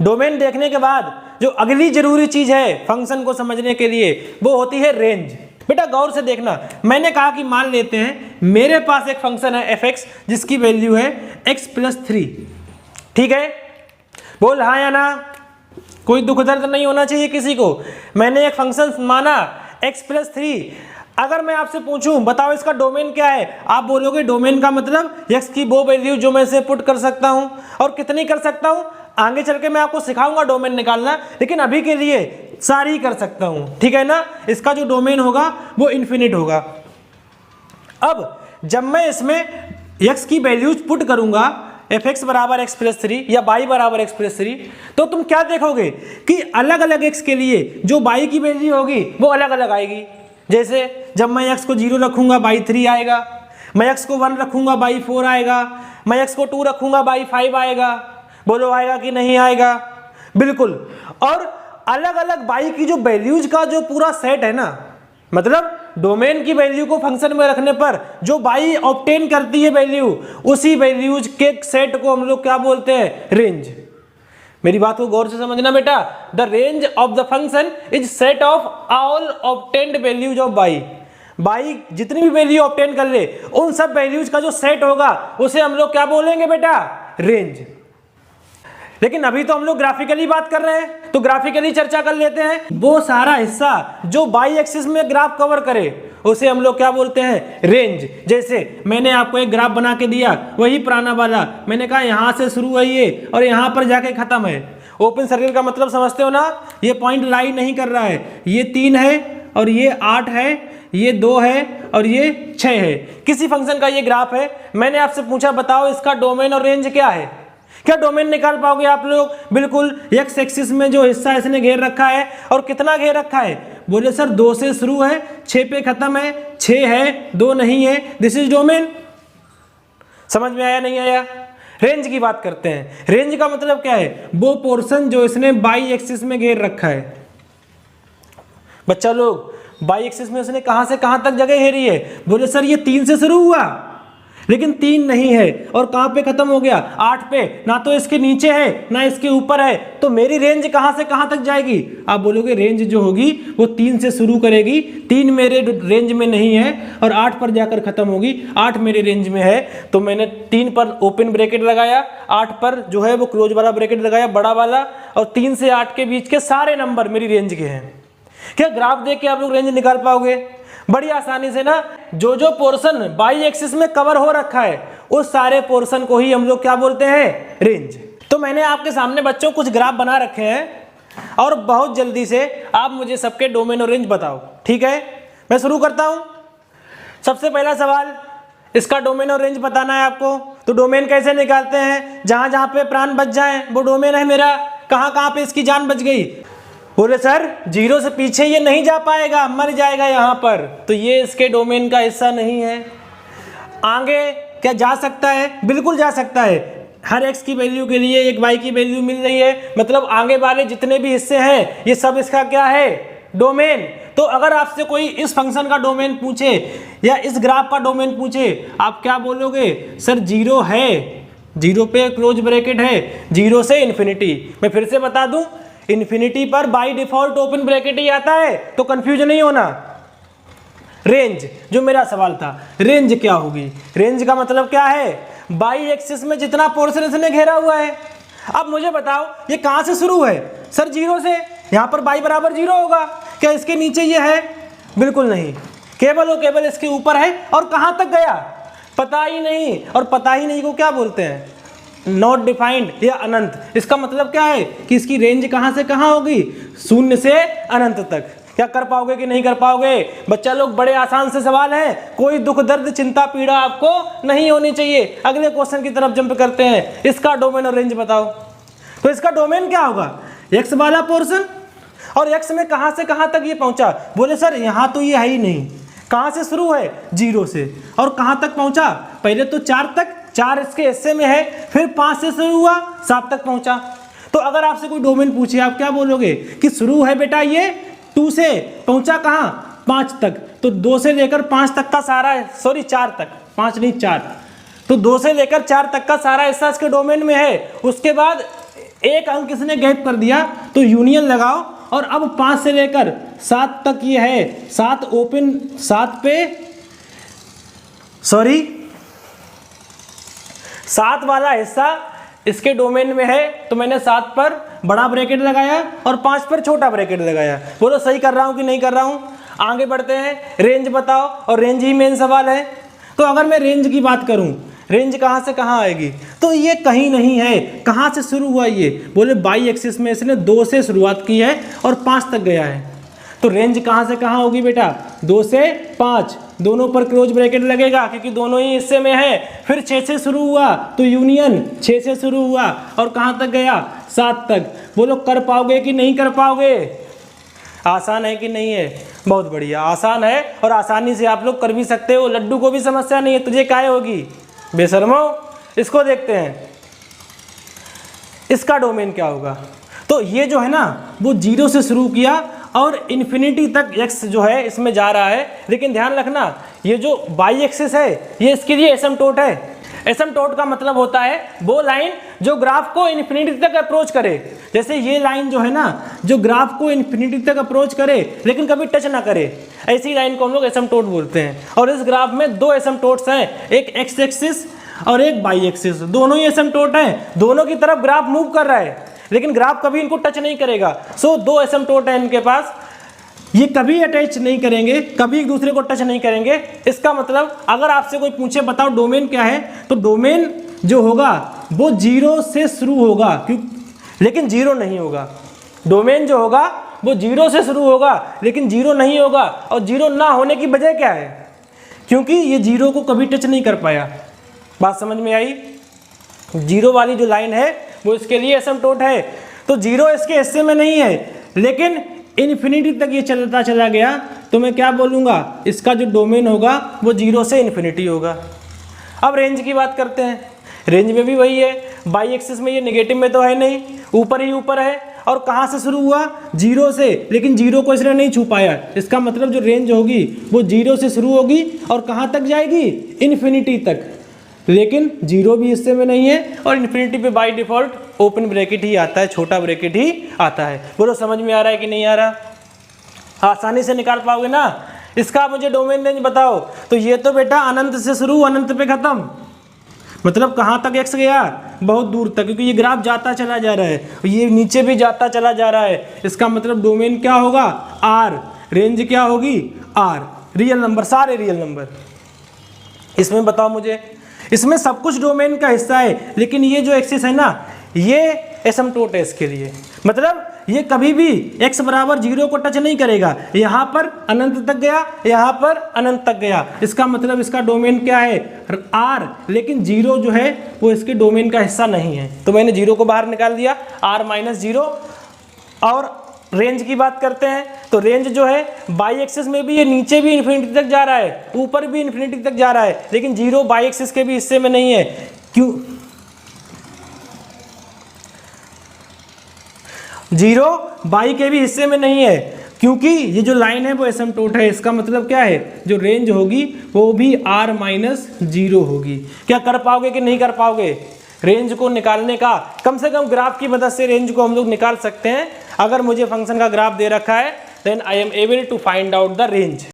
Domain देखने के बाद जो अगली जरूरी चीज है फंक्शन को समझने के लिए वो होती है रेंज। बेटा गौर से देखना, मैंने कहा कि मान लेते हैं मेरे पास एक फंक्शन है f(x) जिसकी वैल्यू है x+3। ठीक है, बोल हाँ या ना। कोई दुख दर्द नहीं होना चाहिए किसी को। मैंने एक फंक्शन माना x+3। अगर मैं आपसे पूछूं बताओ इसका डोमेन क्या है, आप बोलोगे डोमेन का मतलब x की वो वैल्यू जो मैं इसे पुट कर सकता हूं। और कितनी कर सकता हूं, आगे चल के मैं आपको सिखाऊंगा डोमेन निकालना, लेकिन अभी के लिए सारी कर सकता हूं। ठीक है ना, इसका जो डोमेन होगा वो इन्फिनिट होगा। अब जब मैं इसमें x की वैल्यूज पुट करूंगा f(x) बराबर x+3 या y बराबर x+3, तो तुम क्या देखोगे कि अलग अलग x के लिए जो y की वैल्यू होगी वो अलग अलग आएगी। जैसे जब मैं x को 0 रखूंगा y 3 आएगा, मैं x को 1 रखूंगा y 4 आएगा, मैं x को 2 रखूंगा y 5 आएगा। बोलो आएगा कि नहीं आएगा? बिल्कुल। और अलग अलग y की जो वैल्यूज का जो पूरा सेट है ना, मतलब डोमेन की वैल्यू को फंक्शन में रखने पर जो y ऑब्टेन करती है वैल्यू, उसी वैल्यूज के सेट को हम लोग क्या बोलते हैं? रेंज। मेरी बात को गौर से समझना बेटा। The range of the function is set of all obtained values of y जितनी भी वैल्यू ऑब्टेन कर ले उन सब वैल्यूज का जो सेट होगा उसे हम लोग क्या बोलेंगे बेटा? रेंज। लेकिन अभी तो हम लोग ग्राफिकली बात कर रहे हैं, तो ग्राफिकली चर्चा कर लेते हैं। वो सारा हिस्सा जो बाई एक्सिस में ग्राफ कवर करे उसे हम लोग क्या बोलते हैं? रेंज। जैसे मैंने आपको एक ग्राफ बना के दिया, वही पुराना वाला, मैंने कहा यहां से शुरू है ये और यहां पर जाके खत्म है। ओपन सर्किल का मतलब समझते हो ना? ये पॉइंट लाई नहीं कर रहा है, ये 3 है और ये 8 है, ये 2 है और ये 6 है। किसी फंक्शन का ये ग्राफ है। मैंने आपसे पूछा बताओ इसका डोमेन और रेंज क्या है? क्या डोमेन निकाल पाओगे आप लोग? बिल्कुल। एक्स एक्सिस में जो हिस्सा इसने घेर रखा है और कितना घेर रखा है? बोले सर 2 से शुरू है 6 पे खत्म है, 6 है 2 नहीं है, दिस इज डोमेन। समझ में आया नहीं आया? रेंज की बात करते हैं। रेंज का मतलब क्या है? वो पोर्शन जो इसने बाई एक्सिस में घेर रखा है। बच्चा लोग बाई एक्सिस में उसने कहां से कहां तक जगह घेरी है? बोले सर ये 3 से शुरू हुआ, लेकिन 3 नहीं है और कहां पे खत्म हो गया? 8 पे। ना तो इसके नीचे है ना इसके ऊपर है, तो मेरी रेंज कहां से कहां तक जाएगी? आप बोलोगे रेंज जो होगी वो 3 से शुरू करेगी, 3 मेरे रेंज में नहीं है और 8 पर जाकर खत्म होगी। 8 मेरे रेंज में है तो मैंने 3 पर ओपन ब्रैकेट लगाया, 8 पर जो है वो क्लोज वाला ब्रैकेट लगाया बड़ा वाला, और 3 से 8 के बीच के सारे नंबर मेरी रेंज के हैं। क्या ग्राफ देख के आप लोग रेंज निकाल पाओगे? बड़ी आसानी से ना। जो जो पोर्शन बाई एक्सिस में कवर हो रखा है उस सारे पोर्शन को ही हम लोग क्या बोलते हैं? रेंज। तो मैंने आपके सामने बच्चों कुछ ग्राफ बना रखे हैं और बहुत जल्दी से आप मुझे सबके डोमेन और रेंज बताओ। ठीक है, मैं शुरू करता हूं। सबसे पहला सवाल, इसका डोमेन और रेंज बताना है आपको। तो डोमेन कैसे निकालते हैं? जहां जहां पे प्राण बच जाए वो डोमेन है मेरा। कहां कहां पे इसकी जान बच गई? बोले सर 0 से पीछे ये नहीं जा पाएगा, मर जाएगा यहाँ पर, तो ये इसके डोमेन का हिस्सा नहीं है। आगे क्या जा सकता है? बिल्कुल जा सकता है। हर x की वैल्यू के लिए एक y की वैल्यू मिल रही है, मतलब आगे वाले जितने भी हिस्से हैं ये सब इसका क्या है? डोमेन। तो अगर आपसे कोई इस फंक्शन का डोमेन पूछे या इस ग्राफ का डोमेन पूछे, आप क्या बोलोगे? सर 0 है, 0 पे क्लोज ब्रैकेट है, 0 से इन्फिनिटी। मैं फिर से बता दूं, इन्फिनिटी पर बाय डिफॉल्ट ओपन ब्रैकेट ही आता है, तो कंफ्यूज नहीं होना। रेंज जो मेरा सवाल था, रेंज क्या होगी? रेंज का मतलब क्या है? बाई एक्सिस में जितना पोर्शन इसने घेरा हुआ है। अब मुझे बताओ ये कहां से शुरू है? सर 0 से। यहां पर बाई बराबर 0 होगा। क्या इसके नीचे ये है? बिल्कुल नहीं, केवल और केवल इसके ऊपर है। और कहां तक गया? पता ही नहीं। और पता ही नहीं को क्या बोलते हैं? नॉट डिफाइंड या अनंत। इसका मतलब क्या है कि इसकी रेंज कहां से कहां होगी? 0 से अनंत तक। क्या कर पाओगे कि नहीं कर पाओगे? बच्चा लोग बड़े आसान से सवाल है, कोई दुख दर्द चिंता पीड़ा आपको नहीं होनी चाहिए। अगले क्वेश्चन की तरफ जंप करते हैं। इसका डोमेन और रेंज बताओ। तो इसका डोमेन क्या होगा? x वाला पोर्शन। और x में कहां से कहां तक ये पहुंचा? बोले सर यहां तो ये है ही नहीं। कहां से शुरू है? 0 से। और कहां तक पहुंचा? पहले तो 4 तक, 4 इसके हिस्से में है, फिर 5 से शुरू हुआ 7 तक पहुंचा। तो अगर आपसे कोई डोमेन पूछे आप क्या बोलोगे? कि शुरू है बेटा ये 2 से, पहुंचा कहां? 5 तक। तो 2 से लेकर 5 तक का सारा, सॉरी 4 तक, 5 नहीं 4, तो 2 से लेकर 4 तक का सारा हिस्सा इसके डोमेन में है। उसके बाद एक अंक इसने गैप कर दिया तो यूनियन लगाओ, और अब 5 से लेकर 7 तक ये है, 7 ओपन, 7 वाला हिस्सा इसके डोमेन में है, तो मैंने 7 पर बड़ा ब्रैकेट लगाया और 5 पर छोटा ब्रैकेट लगाया। बोलो सही कर रहा हूं कि नहीं कर रहा हूं? आगे बढ़ते हैं, रेंज बताओ, और रेंज ही मेन सवाल है। तो अगर मैं रेंज की बात करूं, रेंज कहां से कहां आएगी? तो ये कहीं नहीं है। कहां से शुरू हुआ ये? बोले बाई एक्सिस में इसने 2 से शुरुआत की है और 5 तक गया है। तो रेंज कहां से कहां होगी बेटा? 2 से 5, दोनों पर क्लोज ब्रैकेट लगेगा क्योंकि दोनों ही हिस्से में है। फिर 6 से शुरू हुआ तो यूनियन 6 से शुरू हुआ और कहां तक गया? 7 तक। बोलो कर पाओगे कि नहीं कर पाओगे? आसान है कि नहीं है? बहुत बढ़िया, आसान है और आसानी से आप लोग कर भी सकते हो। लड्डू को भी समस्या नहीं है, तुझे काहे होगी बेशर्मो? इसको देखते हैं, इसका डोमेन क्या होगा। तो ये जो है ना वो 0 से शुरू किया और इन्फिनिटी तक x जो है इसमें जा रहा है। लेकिन ध्यान रखना, ये जो बाई एक्सिस है ये इसके लिए एसिम्पटोट है। एसिम्पटोट का मतलब होता है वो लाइन जो ग्राफ को इन्फिनिटी तक अप्रोच करे। जैसे ये लाइन जो है ना जो ग्राफ को इन्फिनिटी तक अप्रोच करे लेकिन कभी टच ना करे, ऐसी लाइन को हम लोग एसिम्पटोट बोलते हैं। और इस ग्राफ में 2 एसिम्पटोट्स हैं, एक एक्स एक्सिस और एक बाई एक्सिस, दोनों ही एसिम्पटोट हैं। दोनों की तरफ ग्राफ मूव कर रहा है लेकिन ग्राफ कभी इनको टच नहीं करेगा। सो 2 एसिम्पटोट है इनके पास, ये कभी अटैच नहीं करेंगे, कभी एक दूसरे को टच नहीं करेंगे। इसका मतलब अगर आपसे कोई पूछे बताओ डोमेन क्या है, तो डोमेन जो होगा वो 0 से शुरू होगा, लेकिन 0 नहीं होगा। डोमेन जो होगा वो 0 से शुरू होगा लेकिन 0 नहीं होगा। और 0 ना होने की वजह क्या है? क्योंकि ये 0 को कभी टच नहीं कर पाया। बात समझ में आई? 0 वाली जो लाइन है वो इसके लिए एसिम्पटोट है। तो 0 इसके हिस्से में नहीं है लेकिन इन्फिनिटी तक ये चलता चला गया, तो मैं क्या बोलूँगा? इसका जो डोमेन होगा वो 0 से इन्फिनिटी होगा। अब रेंज की बात करते हैं। रेंज में भी वही है, बाई एक्सिस में ये नेगेटिव में तो है नहीं, ऊपर ही ऊपर है। और कहाँ से शुरू हुआ? 0 से, लेकिन 0 को इसने नहीं छू पाया। इसका मतलब जो रेंज होगी वो 0 से शुरू होगी और कहाँ तक जाएगी? इन्फिनिटी तक। लेकिन 0 भी हिस्से में नहीं है और इन्फिनिटी पे बाय डिफॉल्ट ओपन ब्रैकेट ही आता है, छोटा ब्रैकेट ही आता है। बोलो समझ में आ रहा है कि नहीं आ रहा? आसानी से निकाल पाओगे ना? इसका मुझे डोमेन रेंज बताओ। तो ये तो बेटा अनंत से शुरू अनंत पे खत्म, मतलब कहाँ तक x गया? बहुत दूर तक, क्योंकि ये ग्राफ जाता चला जा रहा है, ये नीचे भी जाता चला जा रहा है। इसका मतलब डोमेन क्या होगा? r। रेंज क्या होगी? r। रियल नंबर, सारे रियल नंबर। इसमें बताओ मुझे, इसमें सब कुछ डोमेन का हिस्सा है लेकिन ये जो एक्सिस है ना ये एसिम्पटोट है इसके लिए। मतलब ये कभी भी x बराबर 0 को टच नहीं करेगा। यहाँ पर अनंत तक गया, यहाँ पर अनंत तक गया। इसका मतलब इसका डोमेन क्या है? r। लेकिन 0 जो है वो इसके डोमेन का हिस्सा नहीं है, तो मैंने 0 को बाहर निकाल दिया, r-0। और रेंज की बात करते हैं तो रेंज जो है बाई एक्सिस में भी ये नीचे भी इन्फिनिटी तक जा रहा है, ऊपर भी इन्फिनिटी तक जा रहा है, लेकिन 0 बाई एक्सिस के भी हिस्से में नहीं है। क्यों? 0 बाई के भी हिस्से में नहीं है क्योंकि ये जो लाइन है वो एसिम्पटोट है। इसका मतलब क्या है? जो रेंज होगी वो भी r-0 होगी। क्या कर पाओगे कि नहीं कर पाओगे? रेंज को निकालने का कम से कम ग्राफ की मदद से रेंज को हम लोग निकाल सकते हैं। अगर मुझे फंक्शन का ग्राफ दे रखा है then I am able to find out the range.